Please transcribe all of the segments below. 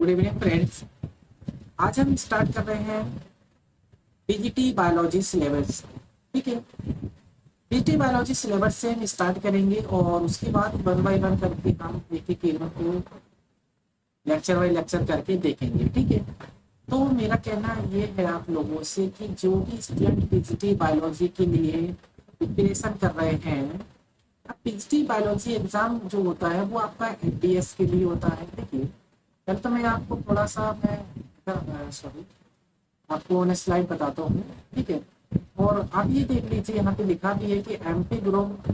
Good evening friends. आज हम start कर रहे हैं पीजीटी बायोलॉजी सिलेबस। ठीक है, पीजीटी बायोलॉजी सिलेबस से हम स्टार्ट करेंगे और उसके बाद वन बाय वन करके हम एक एक इवेंट को लेक्चर बाय लेक्चर करके देखेंगे। ठीक है, तो मेरा कहना ये है आप लोगों से कि जो भी स्टूडेंट पीजीटी बायोलॉजी के लिए प्रिपरेशन कर रहे हैं, अब पीजीटी बायोलॉजी एग्जाम जो होता है वो आपका एमडीएस के लिए होता है। देखिए, पहले तो मैं आपको थोड़ा सा सॉरी आपको ने स्लाइड बताता हूँ। ठीक है, और आप ये देख लीजिए, यहाँ पे लिखा भी है कि एमपी ग्रुप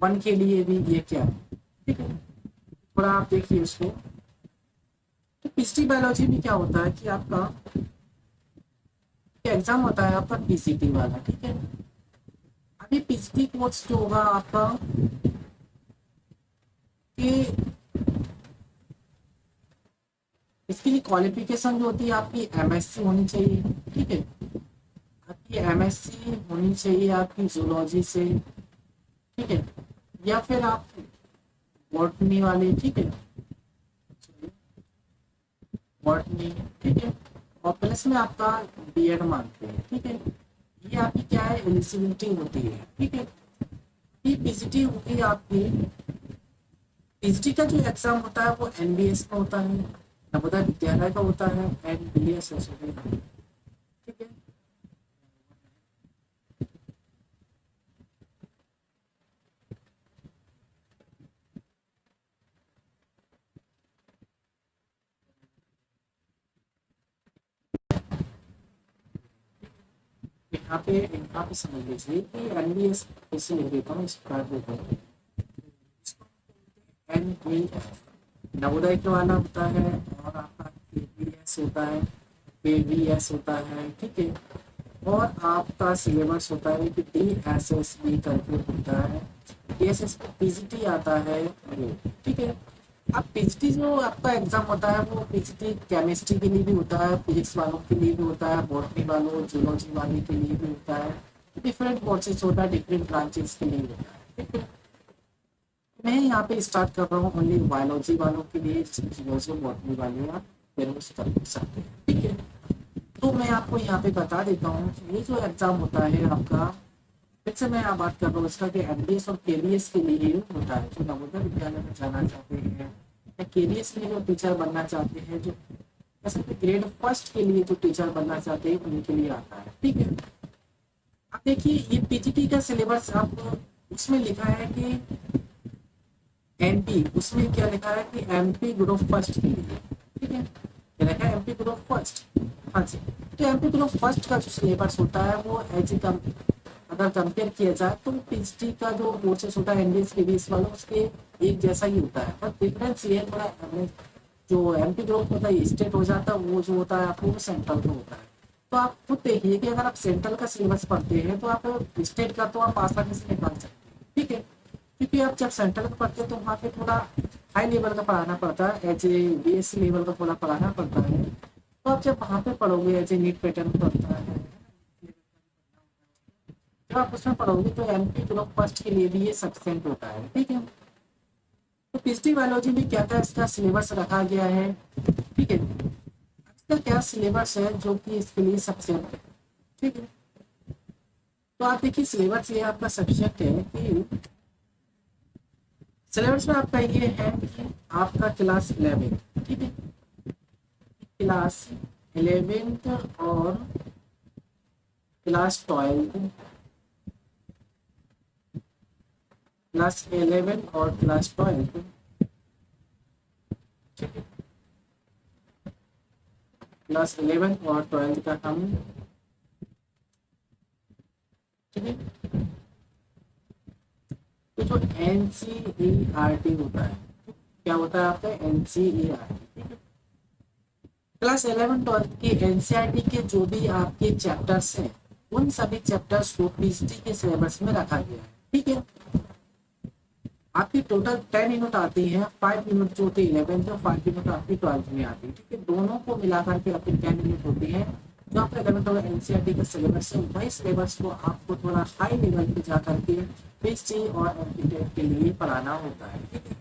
1 के लिए भी ये क्या है। ठीक है, थोड़ा आप देखिए उसको। तो पीजीटी बायोलॉजी में क्या होता है कि आपका एग्जाम होता है आपका पीसीटी वाला। ठीक है, अभी पीजीटी कोर्स जो होगा आपका कि इसके लिए क्वालिफिकेशन जो होती है आपकी एमएससी होनी चाहिए। ठीक है, आपकी एमएससी होनी चाहिए आपकी जूलॉजी से। ठीक है, या फिर आप बॉटनी वाले। ठीक है, बॉटनी। ठीक है, और प्लस में आपका बीएड मांगते हैं। ठीक है, ये आपकी क्या है, एलिजिबिलिटी होती है। ठीक है, ये पीजीटी होगी आपकी। पीजीटी का जो एग्जाम होता है वो एनबीएस का होता है, नवोदय विद्यालय का होता है, एनबीएस। ठीक है, यहाँ पे समझ लीजिए कि एनबीएस कैसे लिख देता हूँ, इस प्रकार देता हूँ। एनबीएस नवोदय के वाला होता है, और आपका केवीएस होता है, केवीएस होता है। ठीक है, और आपका सिलेबस होता है कि डीएसएसबी करके होता है, डीएसएसबी पीजीटी आता है। ठीक है, अब पीजीटी जो आपका एग्जाम होता है वो पीजीटी केमिस्ट्री के लिए भी होता है, फिजिक्स वालों के लिए भी होता है, बॉटनी वालों जूलॉजी वाले के लिए भी होता है। डिफरेंट कोर्सेज होता है, डिफरेंट ब्रांचेस के लिए होता है। ठीक है, मैं यहाँ पे स्टार्ट कर रहा हूँ ओनली बायोलॉजी वालों के लिए, जिसमें जूलॉजी बॉटनी वाले आप फिर कर सकते हैं। ठीक है, तो मैं आपको यहाँ पे बता देता हूँ कि ये जो एग्जाम होता है आपका, फिर से मैं बात कर रहा हूँ इसका कि एनडीएस और केवीएस के लिए होता है। जो नवोदय विद्यालय में जाना चाहते हैं या केवीएस में जो टीचर बनना चाहते हैं, जो जैसे कि ग्रेड फर्स्ट के लिए जो टीचर बनना चाहते हैं उनके लिए आता है। ठीक है, अब देखिए ये पीजीटी का सिलेबस आपको उसमें लिखा है कि एमपी, उसमें क्या लिखा है कि एमपी ग्रुप फर्स्ट के लिए। ठीक है, क्या लिखा है, एमपी ग्रुप फर्स्ट। हाँ जी, तो एमपी ग्रुप फर्स्ट का जो सिलेबस होता है वो एज अगर कंपेयर किया जाए तो पीएचडी का जो कोर्सेस होता है एनडीएस के बीस वालों उसके एक जैसा ही होता है, पर डिफरेंस ये है थोड़ा, जो एमपी ग्रुप होता है स्टेट हो जाता है, वो जो होता है आपको सेंट्रल का होता है। तो आप खुद देखिए कि अगर आप सेंट्रल का सिलेबस पढ़ते हैं तो आप स्टेट का तो आप आसानी से निकाल सकते हैं। ठीक है, क्योंकि आप जब सेंट्रल का पढ़ते हैं तो वहाँ पे थोड़ा हाई लेवल का पढ़ाना पड़ता है, एज ए बीएससी लेवल का थोड़ा पढ़ाना पड़ता है। तो आप जब वहाँ पे पढ़ोगे एज ए नीट पैटर्न पड़ता है, जब आप उसमें पढ़ोगे तो एमपी ग्रुप फर्स्ट के लिए भी ये सफिशिएंट होता है। ठीक है, तो पीजीटी बायोलॉजी में क्या क्या इसका सिलेबस रखा गया है। ठीक है, इसका क्या सिलेबस है जो कि इसके लिए सफिशिएंट है। ठीक है, तो आप देखिए सिलेबस ये आपका सफिशिएंट है कि सिलेबस में आपका ये है कि आपका क्लास 11। ठीक है, क्लास 11 और क्लास 12, क्लास 11 और क्लास 12। ठीक है, क्लास 11 और 12 का हम, ठीक है, तो जो एनसीईआरटी होता है, क्या होता है आपका एनसीईआरटी। ठीक है, क्लास 11 12 की एनसीईआरटी के जो भी आपके चैप्टर्स हैं उन सभी चैप्टर्स को पीजीटी के सिलेबस में रखा गया है। ठीक है, आपकी टोटल 10 यूनिट आती है, 5 यूनिट जो होती है 11th और 5 यूनिट आपकी 12th में आती है। ठीक है, दोनों को मिलाकर के आपकी 10 यूनिट होती है। जो आपका 11th और एनसीईआरटी का सिलेबस है वही सिलेबस को आपको थोड़ा हाई लेवल पे जाकर के पीजीटी और एमपीटेट के लिए पढ़ाना होता है। ठीक है,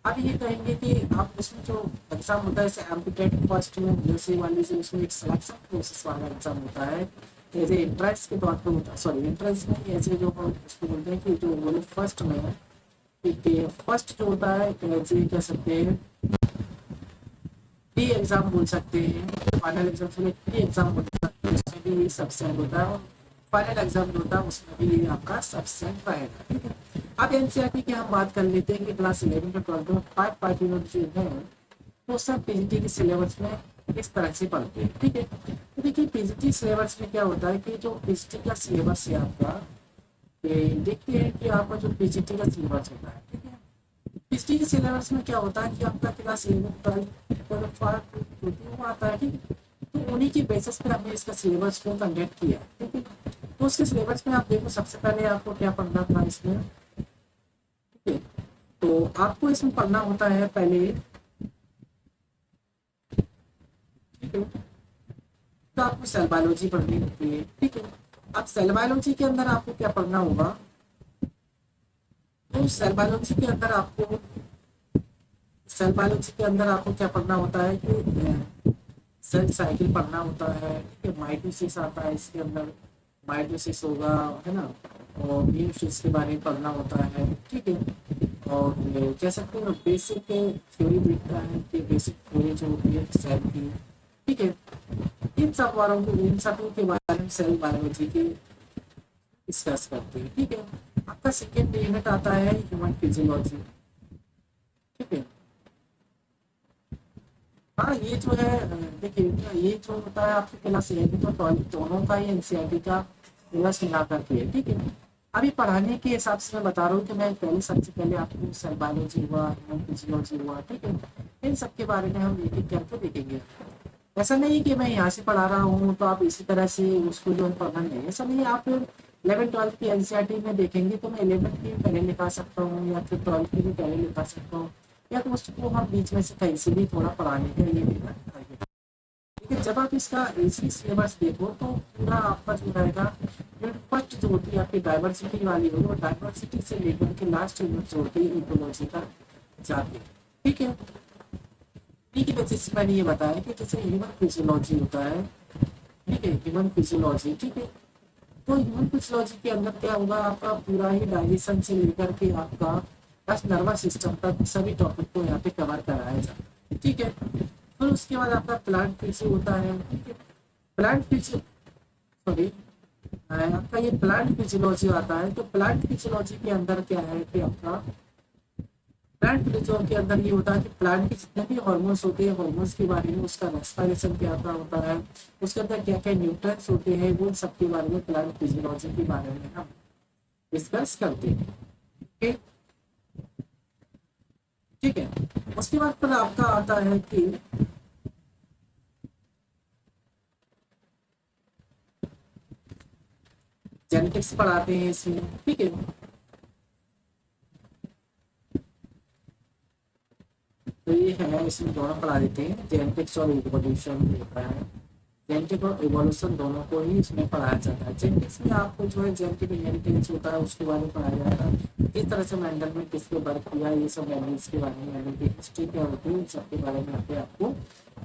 अब ये कहेंगे कि आप उसमें जो एग्जाम होता है जैसे एमपीटेट फर्स्ट में जैसे वाली जो उसमें एक सिलेक्शन प्रोसेस वाला एग्जाम होता है, जैसे इंट्रेंस के तौर पर होता है, सॉरी इंट्रेंस नहीं, ऐसे जो हम उसको बोलते हैं कि जो वो लोग फर्स्ट में है, फर्स्ट जो होता है ऐसे कह सकते हैं प्री एग्जाम बोल सकते हैं, फाइनल एग्जाम से प्री एग्जाम होता है उसमें भी सब्सटेंट होता है, और फाइनल एग्जाम जो होता है उसमें भी आपका सब्सटेंट रहेगा, ठीक है। अब एनसीईआरटी की हम बात कर लेते हैं कि क्लास 11 to 12 में 5 पार्ट यूनिट जो है वो सब पीजीटी के सिलेबस में इस तरह से पढ़ते हैं, ठीक है। तो देखिए पीजीटी सिलेबस में क्या होता है कि जो पीजीटी का सिलेबस है आपका, देखते हैं कि आपका जो पीजीटी का सिलेबस होता है, ठीक है। पीजीटी के सिलेबस में क्या होता है कि आपका क्लास 11 12 वो आता है, ठीक है। तो उन्हीं की बेसिस पे हमने इसका सिलेबस को कंडक्ट किया, ठीक है। तो उसके सिलेबस में आप देखो सबसे पहले आपको क्या पढ़ना था इसमें, ठीक है। तो आपको इसमें पढ़ना होता है पहले, ठीक है। तो आपको सेल बायोलॉजी पढ़नी होती है, ठीक है। अब सेल बायोलॉजी के अंदर आपको क्या पढ़ना होगा, तो सेल बायोलॉजी के अंदर आपको सेल बायोलॉजी के अंदर आपको क्या पढ़ना होता है कि सेल साइकिल पढ़ना होता है, ठीक है। माइटोसिस आता है इसके अंदर, माइटोसिस होगा, है ना, और म्यूसिस के बारे में पढ़ना होता है, ठीक है। और कह सकते हैं बेसिक थ्योरी मिलता है कि बेसिक थ्योरी जो होती है सेल की, ठीक है। इन सब के बारे में सेल बायोलॉजी की डिस्कस करते हैं, ठीक है। आपका सेकेंड यूनिट आता है ह्यूमन फिजियोलॉजी, ठीक है। हाँ ये जो है देखिए ये जो होता है आपकी क्लास 11 तो 12 दोनों का ही एनसीईआरटी का सिलेबस मिला करके है, ठीक है। अभी पढ़ाने के हिसाब से मैं बता रहा हूँ कि मैं पहले सबसे पहले आपको सेल बायोलॉजी हुआ, ह्यूमन फिजियोलॉजी हुआ, ठीक है। इन सब के बारे में हम एक एक करके देखेंगे। ऐसा नहीं कि मैं यहाँ से पढ़ा रहा हूँ तो आप इसी तरह से उसको जो है पढ़ना नहीं है, ऐसा नहीं है। आप 11 12 की एनसीईआरटी में देखेंगे तो मैं 11 की पहले लिखा सकता हूँ या फिर 12 की भी पहले लिखा सकता हूँ, या तो उसको हम बीच में से कहीं से भी थोड़ा पढ़ाने का ये देना है। लेकिन जब आप इसका इजी सिलेबस देखो तो पूरा आपका जो रहेगा, फर्स्ट जो होती है आपकी डाइवर्सिटी वाली होगी, और डाइवर्सिटी से लेकर के लास्ट यूनिट जो होती है इकोलॉजी का जाती है, ठीक है। इन्हीं की वजह से मैंने ये बताया कि जैसे ह्यूमन फिजियोलॉजी होता है, ठीक है, ह्यूमन फिजियोलॉजी, ठीक है। तो ह्यूमन फिजियोलॉजी के अंदर क्या होगा, आपका पूरा ही डाइजेशन से लेकर के आपका बस नर्वस सिस्टम तक सभी टॉपिक को यहाँ पे कवर कराया जाता है, ठीक है। फिर उसके बाद आपका प्लांट फिजियो होता है, ठीक है। प्लांट फिजियो सॉरी आपका ये प्लांट फिजियोलॉजी आता है। तो प्लांट फिजियोलॉजी के अंदर क्या है कि आपका प्लांट फिजियोलॉजी के अंदर ये होता है कि प्लांट के जितने भी हार्मोन्स होते हैं, हार्मोन्स के बारे में, उसका रेस्पिरेशन क्या क्या होता है, उसके अंदर क्या क्या न्यूट्रिएंट्स होते हैं, वो सब के बारे में प्लांट फिजियोलॉजी के बारे में हम डिस्कस करते हैं, ठीक ठीक है। उसके बाद फिर आपका आता है कि जेनेटिक्स पढ़ाते हैं इसमें, ठीक है। तो ये है इसमें दोनों पढ़ा देते हैं, जेनेटिक्स और इवोल्यूशन होता है। जेनेटिक और इवोल्यूशन दोनों को ही इसमें पढ़ाया जाता है। जेनेटिक्स में आपको जो है जेनेटिक इनहेरिटेंस होता है उसके बारे में पढ़ाया जाएगा, किस तरह से मेंडल में किसके वर्क किया, ये सब एनिमल्स के बारे में, एनिमल की हिस्ट्री क्या होती है, इन सब के बारे में यहाँ पे आपको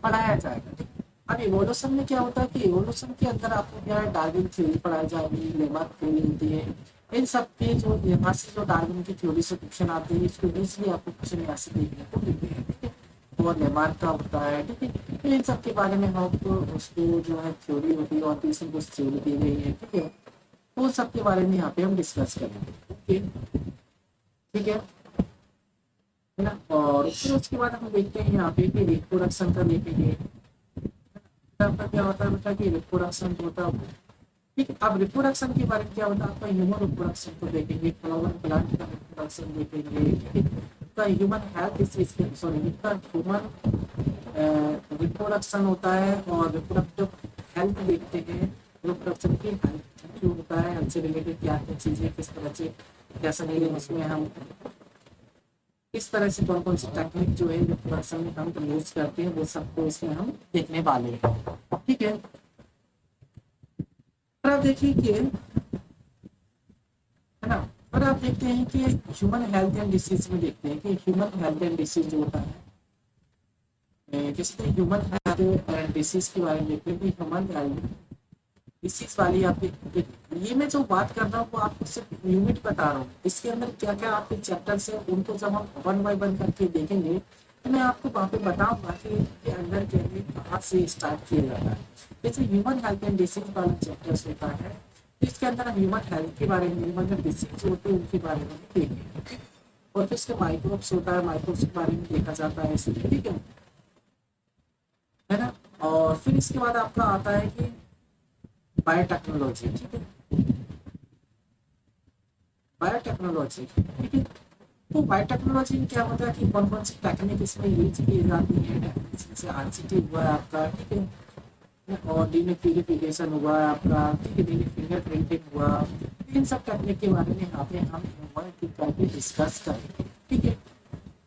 पढ़ाया जाएगा, ठीक है। अब इवोल्यूशन में क्या होता है कि इवोल्यूशन के अंदर आपको क्या है, डार्विन थ्योरी पढ़ाई जाएगी, लेमार्क थ्योरी होती है। इन सब के जो यहाँ से जो डार्विन की थ्योरी से क्वेश्चन आते हैं, इसको इजिली आपको क्वेश्चन यहाँ से देखने को मिलते हैं, ठीक है। और लेमार्क का होता है, ठीक है। तो इन सब के बारे में हम आपको उसको जो है थ्योरी होती है और तीसरी कुछ थ्योरी दी गई है, ठीक है। तो उन सब के बारे में यहाँ पे हम डिस्कस करेंगे, ओके, ठीक है ना। और फिर उसके बाद हम देखते हैं यहाँ पे कि रिप्रोडक्शन का देखेंगे, आपका क्या होता है बेटा कि रिप्रोडक्शन जो होता है, ठीक है। अब रिप्रोडक्शन के बारे में क्या होता है, आपका ह्यूमन रिप्रोडक्शन को देखेंगे, फ्लावर प्लांट का रिप्रोडक्शन देखेंगे, ठीक है। का ह्यूमन हेल्थ सॉरी इनका ह्यूमन रिप्रोडक्शन होता है, और रिप्रोडक्टिव हेल्थ देखते हैं, रिप्रोडक्शन की हेल्थ जो होता है, हेल्थ से रिलेटेड क्या क्या चीज़ें किस तरह से कैसा नहीं, उसमें हम इस तरह से कौन कौन सी टेक्निक जो है रिप्रोडक्शन में हम यूज करते हैं, वो सबको इसमें हम देखने वाले हैं, ठीक है। पर आप देखिए कि है ना, पर अगर आप देखते हैं कि ह्यूमन हेल्थ एंड डिसीज में देखते हैं कि ह्यूमन हेल्थ एंड डिसीज जो होता है, जैसे ह्यूमन हेल्थ एंड डिसीज के बारे में देखते हैं कि ह्यूमन हेल्थ डिसीज वाली आपकी, ये मैं जो बात कर रहा हूँ वो आपको सिर्फ यूनिट बता रहा हूँ, इसके अंदर क्या क्या आपके चैप्टर्स है उनको जब हम वन बाय वन करके देखेंगे तो मैं आपको वहाँ पे बताऊंगा कि इनके अंदर के लिए कहाँ से स्टार्ट किया जाता है। जैसे ह्यूमन हेल्थ एंड डिसीज वाला चैप्टर्स होता है, तो इसके अंदर हम ह्यूमन हेल्थ के बारे में, ह्यूमन डिसीज होते हैं उनके बारे में देखेंगे। और फिर इसके माइक्रोब्स होता है, माइक्रोब्स के बारे में देखा जाता है इसलिए, ठीक है ना। और फिर इसके बाद आपका आता है कि बायोटेक्नोलॉजी, ठीक है, बायोटेक्नोलॉजी, ठीक है। तो बायोटेक्नोलॉजी में क्या होता है कि कौन कौन सी टेक्निक इसमें यूज की जाती है, जैसे आरसीटी हुआ है आपका, ठीक है, और डीएनए प्यूरिफिकेशन हुआ है आपका, ठीक है, डीएनए फिंगर प्रिंटिंग हुआ, इन सब टेक्निक के बारे में यहाँ पे हम करके डिस्कस करेंगे, ठीक है।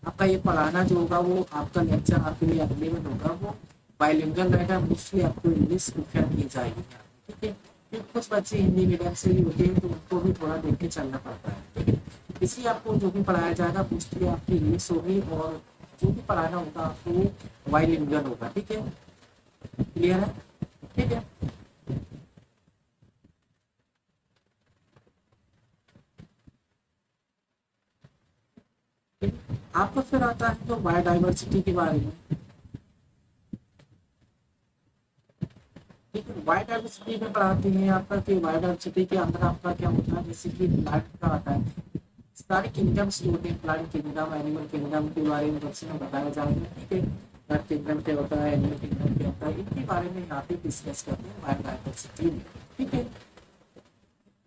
आपका ये पढ़ाना जो होगा वो आपका लेक्चर आपके लिए अवेलेबल होगा, वो बाइलिंगुअल रहेगा, मोस्टली आपको इंग्लिश प्रिफर की जाएगी, ठीक है। क्योंकि कुछ बच्चे हिंदी मीडियम से ही होते हैं तो उनको भी थोड़ा देख के चलना पड़ता है, ठीक है। इसलिए आपको जो भी पढ़ाया जाएगा मोस्टली आपकी इंग्लिश होगी, और जो भी पढ़ाना होगा आपको बाइलिंगुअल होगा, ठीक है, क्लियर है, ठीक है। आपको फिर आता है तो बायोडाइवर्सिटी के बारे में, ठीक है। बायोडाइवर्सिटी में पढ़ाते हैं आपका कि बायोडाइवर्सिटी के अंदर आपका क्या होता है, जैसे कि प्लांट का आता है, सारे किंगडम्स जो होते हैं, प्लांट किंगडम, एनिमल किंगडम के बारे में बच्चे में बताया जाएगा, ठीक है। प्लांट किंगडम क्या होता है, एनिमल किंगडम क्या होता है, इनके बारे में यहाँ पे डिस्कस करते हैं बायोडाइवर्सिटी में, ठीक है।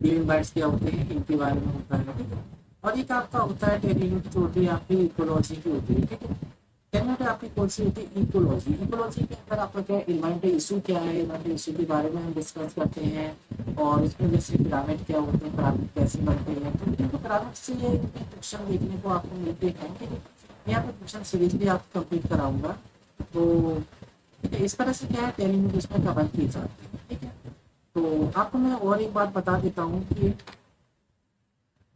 लिविंग बर्ड्स क्या होते हैं इनके बारे में होता है, ठीक है। और एक आपका होता है 10 यूनिट जो होती है आपकी इकोलॉजी की होती है, ठीक है। 10 यूनिट आपकी कौन सी होती है, इकोलॉजी। इकोलॉजी के अंदर आपका क्या इन्वायरमेंटल इशू क्या है, इन्वायरमेंटल इशू के बारे में हम डिस्कस करते हैं। और इसमें जैसे पिरामिड क्या होते हैं, पिरामिड कैसे बनते हैं, तो इनको पिरामिड से क्वेश्चन देखने को आपको मिलते हैं, ठीक है। यहाँ पे क्वेश्चन सीरीज भी आपको कंप्लीट कराऊंगा, तो ठीक है। इस तरह से क्या है 10 यूनिट इसमें कवर की जाती है, ठीक है। तो आपको मैं और एक बात बता देता हूँ कि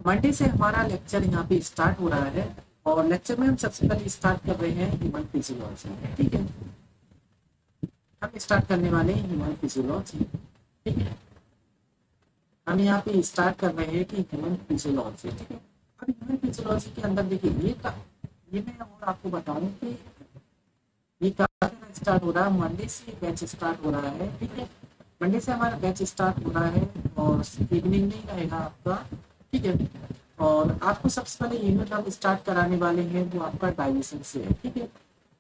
मंडे से हमारा लेक्चर यहाँ पे स्टार्ट हो रहा है, और लेक्चर में हम सबसे पहले स्टार्ट कर रहे हैं ह्यूमन फिजियोलॉजी, ठीक है। हम स्टार्ट करने वाले हैं ह्यूमन फिजियोलॉजी, ठीक है। हम यहाँ पे स्टार्ट कर रहे हैं कि ह्यूमन फिजियोलॉजी, ठीक है। अब ह्यूमन फिजियोलॉजी के अंदर देखिए ये मैं और आपको बताऊं कि ये कब स्टार्ट हो रहा है, मंडे से बैच स्टार्ट हो रहा है, ठीक है। मंडे से हमारा बैच स्टार्ट हो रहा है, और इवनिंग में ही रहेगा आपका, ठीक है। और आपको सबसे पहले यूनिट हम स्टार्ट कराने वाले हैं वो आपका डाइजेशन से है, ठीक है।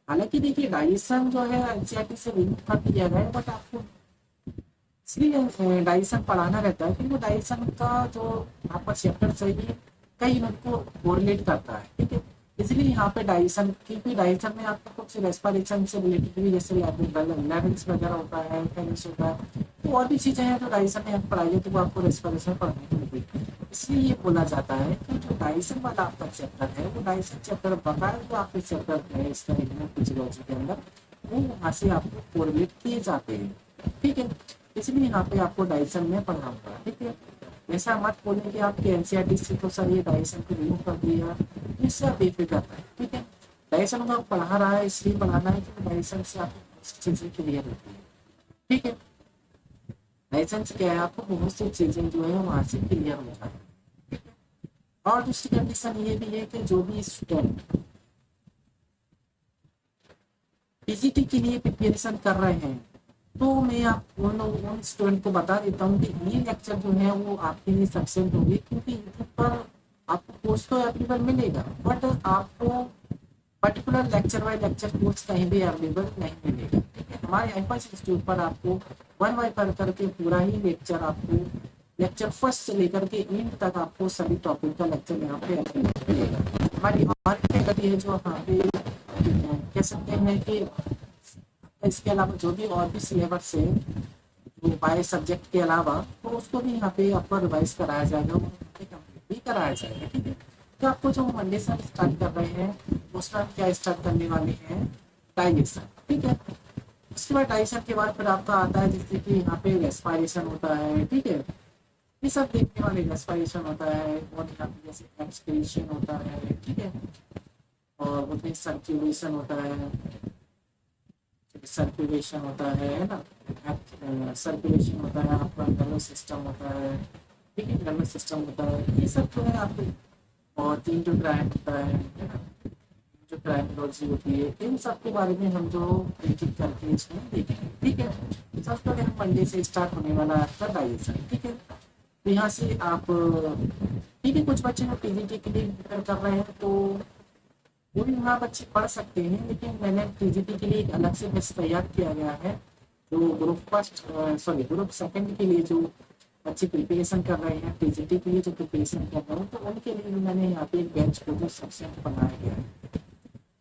हालांकि देखिए डाइजेशन जो है एनसीईआरटी से रिमूव कर दिया गया है, बट आपको इसलिए डाइजेशन पढ़ाना रहता है क्योंकि डाइजेशन का जो आपका चैप्टर चाहिए कई यूनिट को कोरिलेट करता है, ठीक है। इसलिए यहाँ पे डाइजेशन, क्योंकि डाइजेशन में आपको कुछ रेस्पिरेशन से रिलेटेड भी जैसे लेवल्स वगैरह होता है, टेनिस होता है, तो और भी चीजें हैं जो डाइजेशन में आप पढ़ाइए तो वो आपको रेस्पिरेशन पढ़ने को मिलेगी। इसलिए ये बोला जाता है कि जो डाइजेशन वाला आपका चैप्टर है वो डाइजेशन चैप्टर बकाया जो आपके चैप्टर है इसका फिजियोलॉजी के अंदर, वो वहाँ से आपको कोरिलेट किए जाते हैं, ठीक है। इसलिए यहाँ पे आपको डाइजेशन में पढ़ाऊंगा, ठीक है। ऐसा मत बोलें कि आपके एनसीईआरटी से तो सर ये डाइजेशन को रिमूव कर दिया, इससे आप बेफिक्र है, ठीक है। डाइजेशन को आप पढ़ा रहा है इसलिए पढ़ाना है कि डाइजेशन से आपको चीजें क्लियर होती है, ठीक है। डाइजेशन से क्या है आपको बहुत सी चीजें जो है वहां से क्लियर हो जाती है, ठीक है। और दूसरी कंडीशन ये भी है कि जो भी स्टूडेंट पीजीटी के लिए प्रिपरेशन कर रहे हैं, तो मैं आप उन स्टूडेंट को बता देता हूँ कि ये लेक्चर जो है वो आपके लिए सक्सेस होगी, क्योंकि यूट्यूब पर आपको कोर्स तो अवेलेबल मिलेगा, बट आपको particular lecture by lecture course कहीं भी अवेलेबल नहीं मिलेगा, ठीक है। हमारे एफएस इंस्टीट्यूट पर आपको वन बाय कर करके पूरा ही लेक्चर आपको लेक्चर फर्स्ट से लेकर के एंड तक आपको सभी टॉपिक का लेक्चर यहाँ पे अवेलेबल मिलेगा। हमारी और फैकल्टी है जो यहाँ पे कह सकते हैं कि इसके अलावा जो भी और भी सिलेबस है जो बाय सब्जेक्ट के अलावा, तो उसको भी यहाँ पे आपको रिवाइज कराया जाएगा, वो कंप्लीट भी कराया जाएगा, ठीक है। तो आपको जो मंडे से स्टार्ट कर रहे हैं उसमें हम क्या स्टार्ट करने वाले हैं, डाइजेशन, ठीक है। उसके बाद डाइजेशन के बाद फिर आपका आता है जैसे कि यहाँ पे रेस्पिरेशन होता है, ठीक है। ये सब देखने वाले रेस्पिरेशन होता है, और यहाँ पे जैसे एक्सक्रीशन होता है, ठीक है, और उसमें सर्कुलेशन होता है, सर्कुलेशन होता है ना, सर्कुलेशन होता है, आपका नर्वस सिस्टम होता है, ठीक है, नर्वस सिस्टम होता है, ये सब जो है आपको, और तीन जो क्राइम होता है ना, जो क्राइमोलॉजी होती है, इन सब के बारे में हम जो एक करके इसमें देखेंगे, ठीक है। सबसे पहले हम मंडे से स्टार्ट होने वाला है आपका डाइजेशन, ठीक है। तो यहाँ से आप, ठीक है, कुछ बच्चे जो पीजीटी के लिए प्रिपेयर कर रहे हैं तो वो भी वहाँ बच्चे पढ़ सकते हैं, लेकिन मैंने पीजीटी के लिए एक अलग से बैच तैयार किया गया है। जो group first, sorry, group second के लिए जो बच्चे प्रिपरेशन कर रहे हैं, पीजीटी के लिए जो प्रिपरेशन कर रहे हैं, तो उनके लिए भी मैंने यहाँ पे एक बैच को जो सेक्शन बनाया गया है।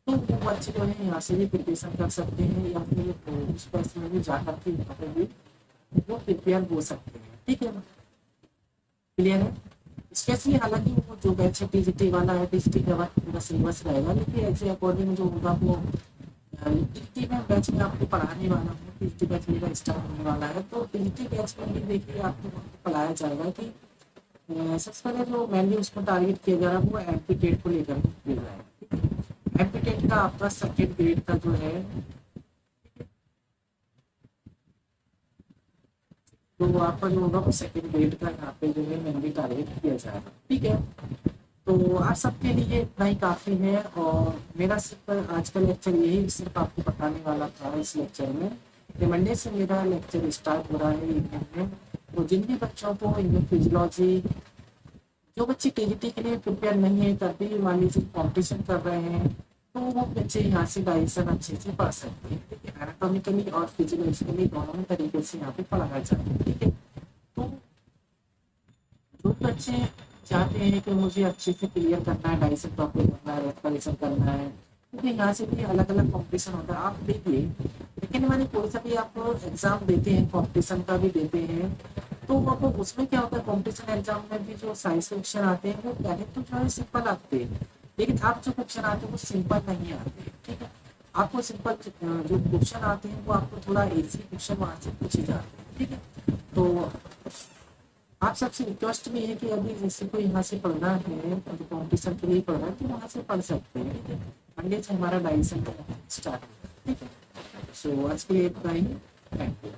तो वो बच्चे जो है यहाँ से भी प्रिपरेशन कर सकते हैं, या फिर उस बैच में भी जाकर के यहाँ पे भी वो प्रिपेयर हो सकते हैं, ठीक है, क्लियर है। स्पेशली हालांकि वो जो बैच है टीजीटी वाला है, टीजीटी के बाद पूरा सिलेबस रहेगा, लेकिन ऐसे अकॉर्डिंग जो होगा वो टीजीटी में बैच में आपको पढ़ाने वाला हूँ, टीजीटी बैच मेरा स्टार्ट होने वाला है, तो टीजीटी बैच में भी देखिए आपको पढ़ाया जाएगा कि सबसे पहले जो मेनली उसको टारगेट किया जा रहा है वो एमपीटेट को लेकर किया जाएगा। एमपीटेट का आपका सेकेंड ग्रेड का जो है, तो आपका जो होगा वो सेकेंड ग्रेड का यहाँ पे जो है मेनली टारगेट किया जाएगा, ठीक है। तो आप सबके लिए इतना ही काफ़ी है, और मेरा सिर्फ आज का लेक्चर यही सिर्फ आपको बताने वाला था इस लेक्चर में कि मंडे से मेरा लेक्चर स्टार्ट हो रहा है इवनिंग में। तो जिन भी बच्चों को इनमें फिजियोलॉजी, जो बच्चे टीजीटी के लिए प्रिपेयर नहीं है तभी मान लीजिए कॉम्पिटिशन कर रहे हैं, तो वो बच्चे यहाँ से डाइजेशन अच्छे से पढ़ सकते हैं, ठीक है। एनाटॉमिकली और फिजियोलॉजिकली दोनों तरीके से यहाँ पे पढ़ाया जाता है, ठीक है। तो जो बच्चे चाहते हैं कि मुझे अच्छे से क्लियर करना है, डाइजेशन टॉपिक करना है, रेस्पिरेशन करना है, क्योंकि यहाँ से भी अलग अलग कॉम्पिटिशन होता है, आप देखिए। लेकिन मैंने कोई सा भी आप एग्जाम देते हैं, कॉम्पिटिशन का भी देते हैं, तो आपको उसमें क्या होता है, कॉम्पिटिशन एग्जाम में भी जो साइंस के क्वेश्चन आते हैं वो पहले तो जो है सिंपल आते हैं, लेकिन आप जो क्वेश्चन आते हैं वो सिंपल नहीं आते, ठीक है। आपको सिंपल जो क्वेश्चन आते हैं वो आपको थोड़ा इजी क्वेश्चन वहाँ से पूछे जाते हैं, ठीक है। तो आप सबसे रिक्वेस्ट भी है कि अभी जैसे कोई यहाँ से पढ़ना है, तो कॉम्पिटिशन के लिए पढ़ना है तो वहाँ से पढ़ सकते हैं, ठीक है। मंडे से हमारा डाइजेशन स्टार्ट होगा, ठीक है। सो आज के लिए इतना ही, थैंक यू।